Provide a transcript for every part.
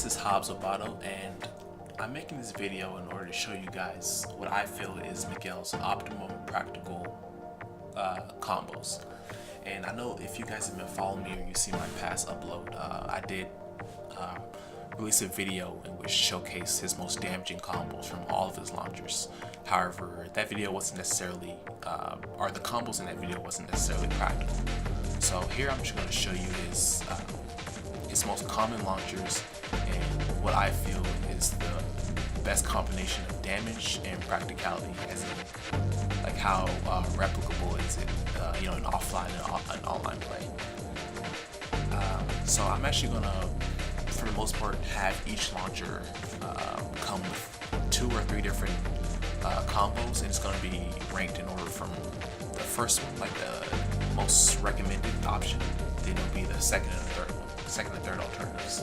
is Hobbs Obato, and I'm making this video in order to show you guys what I feel is Miguel's optimum practical combos. And I know if you guys have been following me or you see my past upload, I did release a video in which showcased his most damaging combos from all of his launchers. However, that video wasn't necessarily, or the combos in that video wasn't necessarily practical. So here I'm just going to show you his most common launchers and what I feel is the best combination of damage and practicality, as in like how replicable is it, in offline and online play. So I'm actually gonna, for the most part, have each launcher come with 2 or 3 different combos, and it's gonna be ranked in order from the first one, like the most recommended option, then it'll be the second and third alternatives.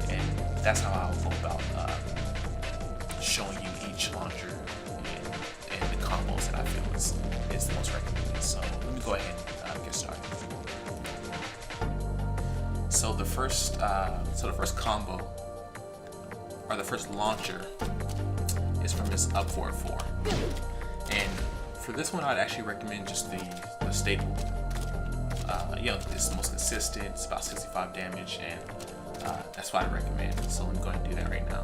And that's how I'll go about showing you each launcher and the combos that I feel is the most recommended. So let me go ahead and get started. So the first combo, or the first launcher, is from this up forward 4. And for this one, I'd actually recommend just the staple. It's the most consistent. It's about 65 damage, and that's what I recommend. So let me go ahead and do that right now.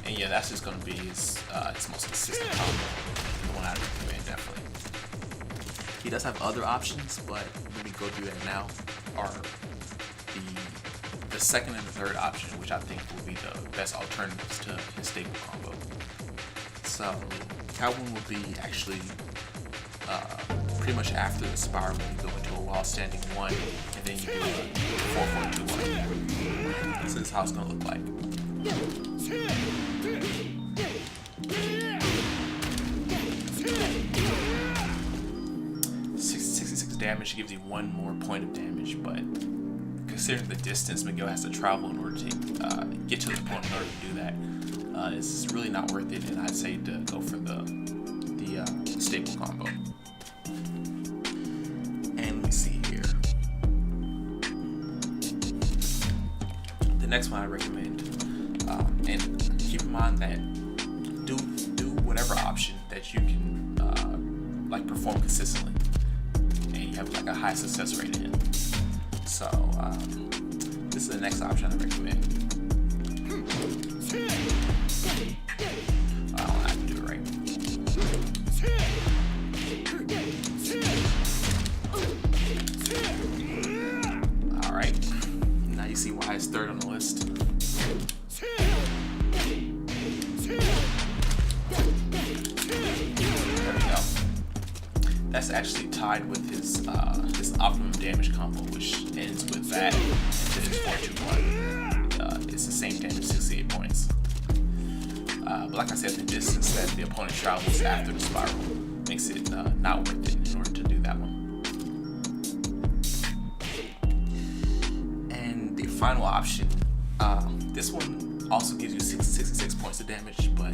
And yeah, that's just going to be its most consistent combo, the one I recommend definitely. He does have other options, but let me go through that now. Are the second and the third option, which I think will be the best alternatives to his staple combo. So that one will be actually pretty much after the spiral, when you go into a wall standing 1, and then you do a 4-4-2-1. This is how it's going to look like. 66 damage gives you 1 more point of damage, but considering the distance Miguel has to travel in order to get to the opponent in order to do that, it's really not worth it, and I'd say to go for the staple combo. And let me see here. The next one I recommend, and keep in mind that do whatever option that you can perform consistently, and you have like a high success rate in. So this is the next option I recommend. I don't have to do it right. Alright, now you see why it's third on the list. There we go. That's actually tied with his optimum damage combo, which ends with that into his 4-2-1. It's the same damage, 68 points. But like I said, the distance that the opponent travels after the spiral makes it not worth it in order to do that one. And the final option, this one also gives you 66 points of damage, but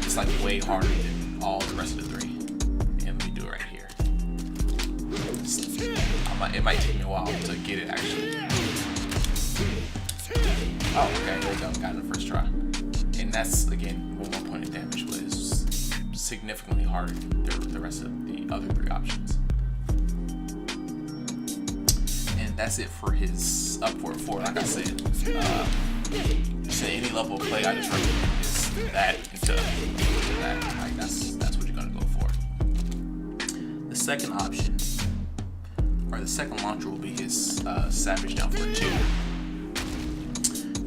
it's like way harder than all the rest of the 3. And let me do it right here. It might take me a while to get it actually. Oh, okay, there we go. Got it in the first try. And that's, again, 1 more point of damage, but it's significantly harder than the rest of the other 3 options. And that's it for his up forward 4. Like I said, just at any level of play, I just recommend is that into that. Like that's what you're gonna go for. The second option, or the second launcher, will be his Savage down for 2.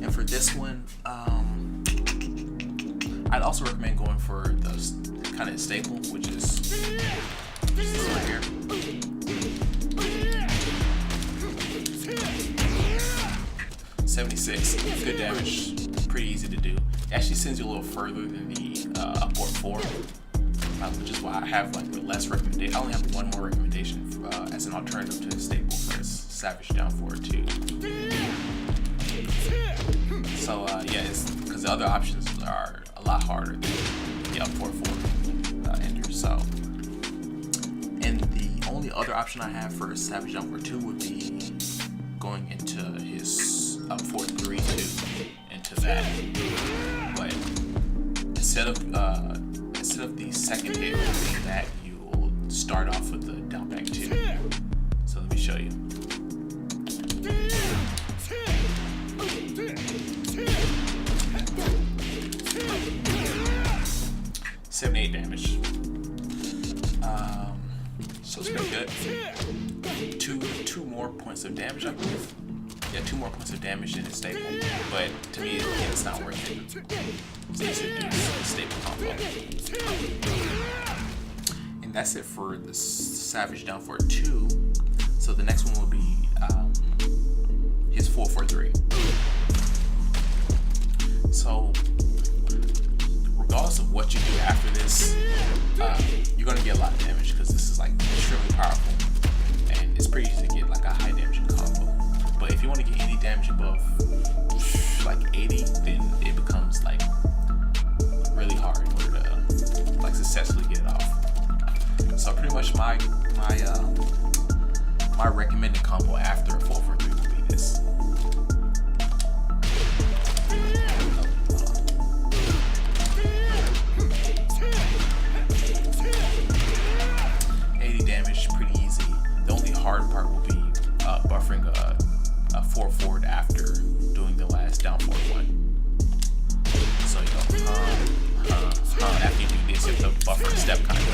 And for this one, I'd also recommend going for the kind of staple, which is this right here. $76, good damage, pretty easy to do. It actually sends you a little further than the upward 4, which is why I have like the less recommendation. I only have 1 more recommendation as an alternative to the staple for his Savage down forward 2. So it's because the other options are a lot harder than the up 4-4 ender. So only other option I have for Savage Down for 2 would be going into his up 4-3-2 into that. But instead of the second hit being that, you will start off with the down back 2. So let me show you. $7, 8 damage. So it's pretty good. Two more points of damage, I believe. Yeah, 2 more points of damage than it's stable. But to me, it's not worth it. It's easier to do a stable combo. And that's it for the Savage Down for 2. So the next one will be his 4-4-3. So regardless of what you do after this, you're gonna get a lot of damage because this is like extremely powerful, and it's pretty easy to get like a high damage combo. But if you want to get any damage above like 80, then it becomes like really hard in order to like successfully get it off. So pretty much my recommended combo after a 4-4-3 would be this. 80 damage, pretty easy. The only hard part will be buffering a 4-forward after doing the last down forward one. So you go, after you do this, you have to buffer a step kind of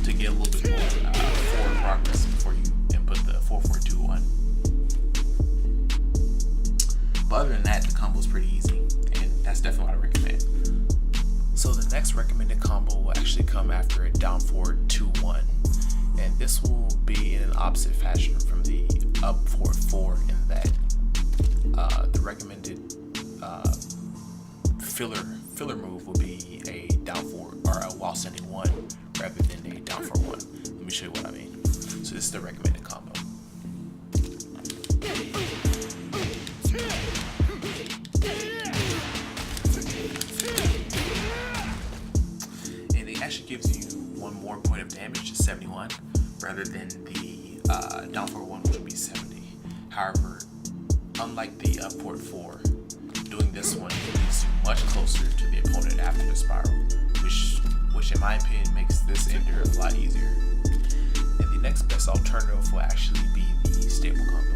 to get a little bit more forward progress before you input the 4-4-2-1. But other than that, the combo is pretty easy, and that's definitely what I recommend. So the next recommended combo will actually come after a down forward 2-1, and this will be in an opposite fashion from the up forward 4 in that the recommended filler move will be a down forward or a while standing 1 rather than a down forward 1. Let me show you what I mean. So this is the recommended combo. And it actually gives you 1 more point of damage, 71, rather than the down forward 1, which would be 70. However, unlike the upward 4, doing this one leaves you much closer to the opponent after the spiral, which in my opinion makes this ender a lot easier. And the next best alternative will actually be the stable combo.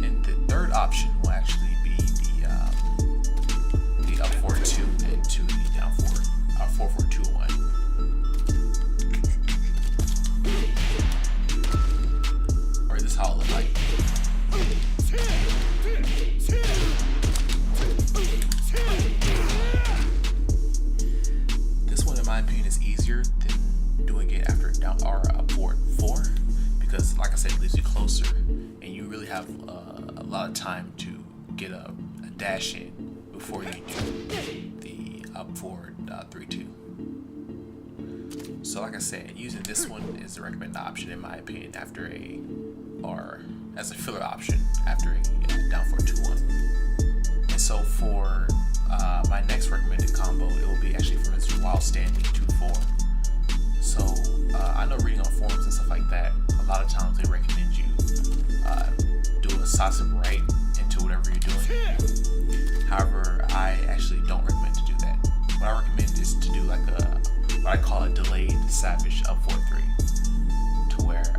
And the third option will actually be the up forward 2 into the down forward 4-4-2-1. Or this is how it looks like. This one, in my opinion, is easier than doing it after a down or a forward 4, because, like I said, it leaves you closer, and you really have a lot of time to get a dash in before you do the up forward 3-2. So, like I said, using this one is the recommended option in my opinion or as a filler option after a down forward 2-1. And so for my next recommended combo, it will be actually from his while standing 2-4. So I know reading on forums and stuff like that, a lot of times they recommend you do a side step right into whatever you're doing. However, I actually don't recommend to do that. What I recommend is to do like what I call a delayed savage up 4-3, to where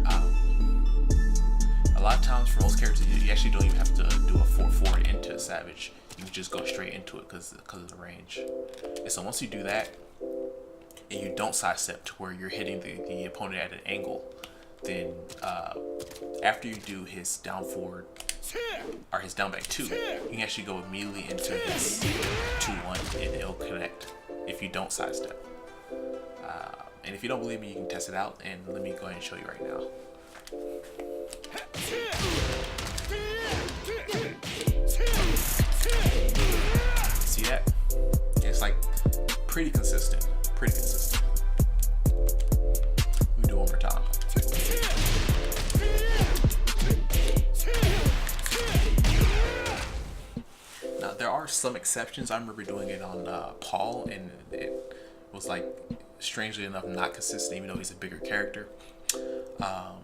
a lot of times for most characters you actually don't even have to do a 4-forward into a savage. You can just go straight into it because of the range. And so once you do that and you don't sidestep to where you're hitting the opponent at an angle, then after you do his down forward or his down back 2, you can actually go immediately into his 2-1 and it'll connect if you don't sidestep. And if you don't believe me, you can test it out, and let me go ahead and show you right now. See that? It's like pretty consistent. Let me do it one more time. Now there are some exceptions. I remember doing it on Paul, and it was like strangely enough not consistent, even though he's a bigger character.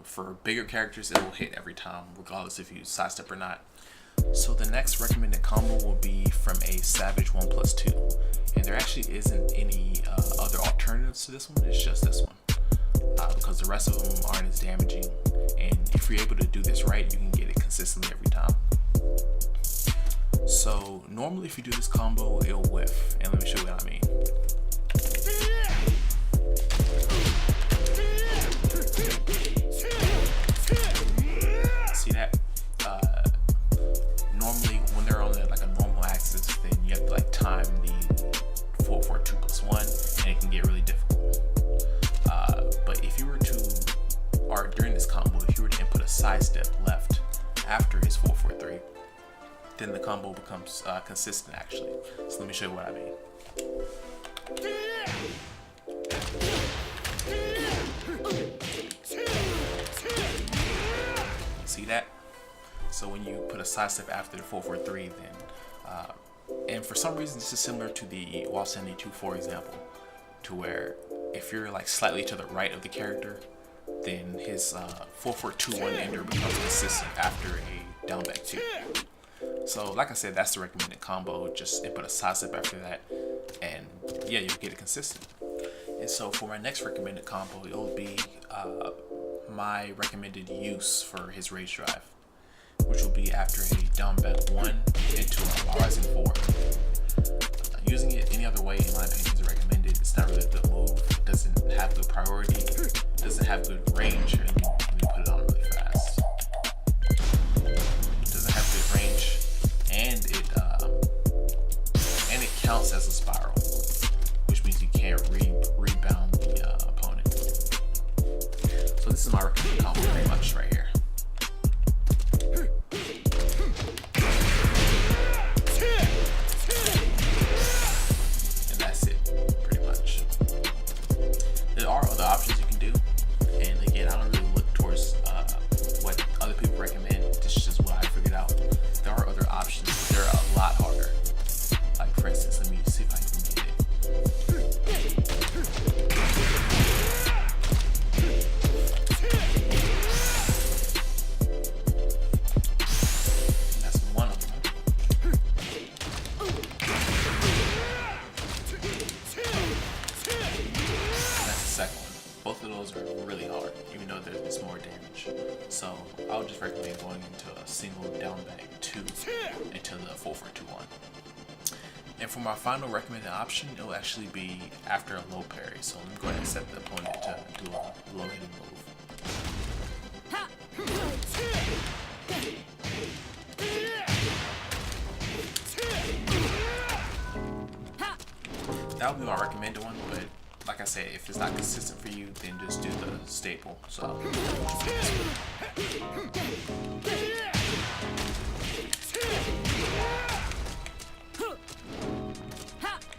For bigger characters, it will hit every time, regardless if you sidestep or not. So the next recommended combo will be from a Savage 1+2, and there actually isn't any other alternatives to this one. It's just this one, because the rest of them aren't as damaging, and if you're able to do this right, you can get it consistently every time. So normally if you do this combo, it'll whiff, and let me show you what I mean. See that? Normally when they're on like a normal axis, then you have to like time the 4-4-2+1, and it can get really difficult. But if you were to, or during this combo, if you were to input a sidestep left after his 4-4-3, then the combo becomes consistent actually. So let me show you what I mean. See that? So when you put a sidestep after the 4-4-3, then and for some reason this is similar to the Wall 72-4 example, to where if you're like slightly to the right of the character, then his 4-4-2-1 ender becomes consistent after a down back 2. So like I said, that's the recommended combo. Just input a sidestep after that, and yeah, you'll get it consistent. And so for my next recommended combo, it will be my recommended use for his rage drive, which will be after a down back 1 into a rising 4. Using it any other way, in my opinion, is recommended. It's not really a good move. It doesn't have good priority. It doesn't have good range. Let me put it on really fast. It doesn't have good range, and it counts as a spiral, which means you can't rebound the opponent. So this is my recommended combo pretty much right here. And that's it, pretty much. There are other options you can do, and again, I don't really look towards what other people recommend. This is just what I figured out. There are other options, but they're a lot harder. Like for instance, let me see if I can get it. That's one of them. That's the second one. Both of those are really hard, even though there's more damage. So I would just recommend going into a single down back 2 into the 4-4-2-1. And for my final recommended option, it will actually be after a low parry. So let me go ahead and set the opponent to do a low hitting move. That would be my recommended one, but like I said, if it's not consistent for you, then just do the staple. So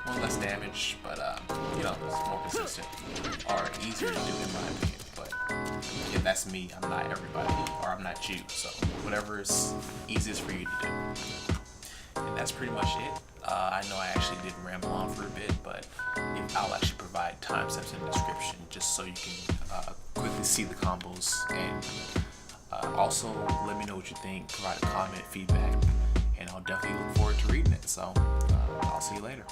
one less damage, but you know, it's more consistent or easier to do in my opinion. But yeah, that's me. I'm not everybody, or I'm not you. So whatever is easiest for you to do. And that's pretty much it. I know I actually did ramble on for a bit, but I'll actually provide timestamps in the description just so you can quickly see the combos, and also let me know what you think, provide a comment, feedback, and I'll definitely look forward to reading it. So I'll see you later.